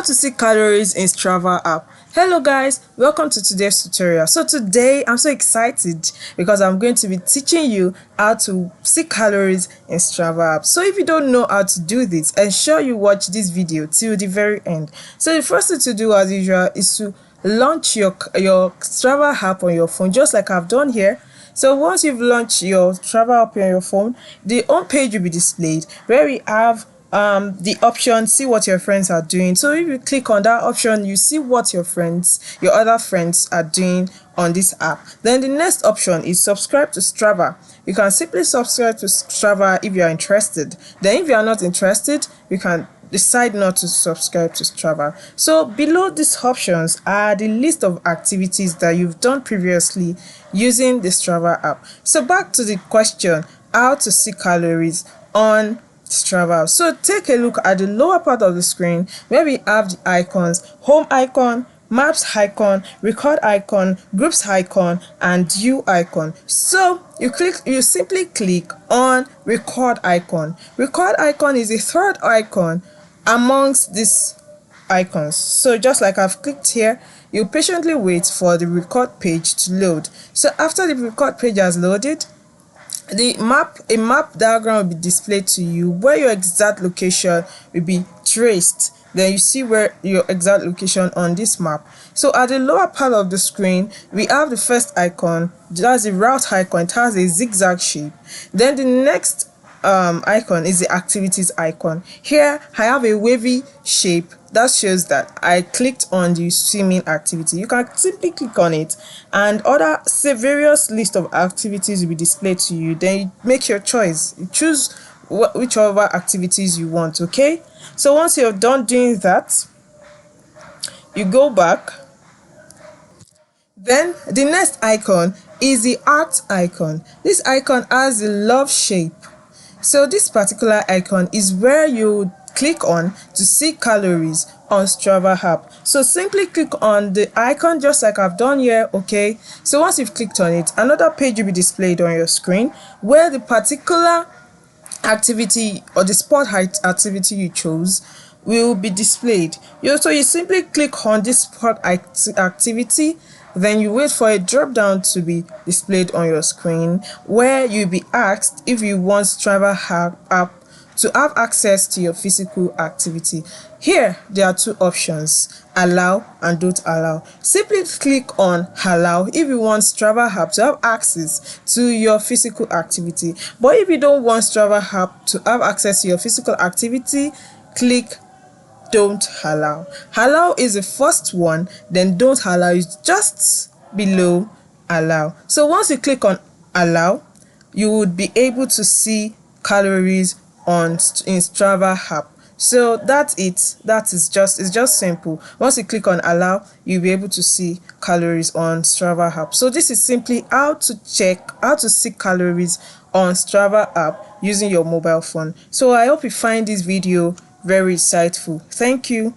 How to see calories in Strava app. Hello guys, welcome to today's tutorial. So today I'm so excited because I'm going to be teaching you how to see calories in Strava app. So if you don't know how to do this, ensure you watch this video till the very end. So the first thing to do as usual is to launch your Strava app on your phone, just like I've done here. So once you've launched your Strava app on your phone, the home page will be displayed where we have the option see what your friends are doing. So if you click on that option, you see what your other friends are doing on this app. Then the next option is subscribe to Strava. You can simply subscribe to Strava if you are interested. Then if you are not interested, you can decide not to subscribe to Strava. So below these options are the list of activities that you've done previously using the Strava app. So back to the question, how to see calories on Strava. So take a look at the lower part of the screen where we have the icons: home icon, maps icon, record icon, groups icon, and view icon. So you simply click on record icon. Record icon is the third icon amongst these icons. So just like I've clicked here, you patiently wait for the record page to load. So after the record page has loaded, a map diagram will be displayed to you where your exact location will be traced. Then you see where your exact location on this map. So at the lower part of the screen, we have the first icon. That's the route icon. It has a zigzag shape. Then the next icon is the activities icon. Here I have a wavy shape that shows that I clicked on the swimming activity. You can simply click on it and various list of activities will be displayed to you. Then you make your choice. You choose whichever activities you want. Okay, so once you're done doing that, you go back. Then the next icon is the art icon. This icon has the love shape. So this particular icon is where you click on to see calories on Strava app. So simply click on the icon just like I've done here. Okay, so once you've clicked on it, another page will be displayed on your screen where the particular activity or the sport height activity you chose will be displayed. So you simply click on this sport activity. Then you wait for a drop down to be displayed on your screen where you'll be asked if you want Strava app to have access to your physical activity. Here there are two options: allow and don't allow. Simply click on allow if you want Strava app to have access to your physical activity. But if you don't want Strava app to have access to your physical activity, click don't allow. Allow is the first one, then don't allow is just below allow. So once you click on allow, you would be able to see calories in Strava app. So that's it. It's just simple. Once you click on allow, you'll be able to see calories on Strava app. So this is simply how to see calories on Strava app using your mobile phone. So I hope you find this video very insightful. Thank you.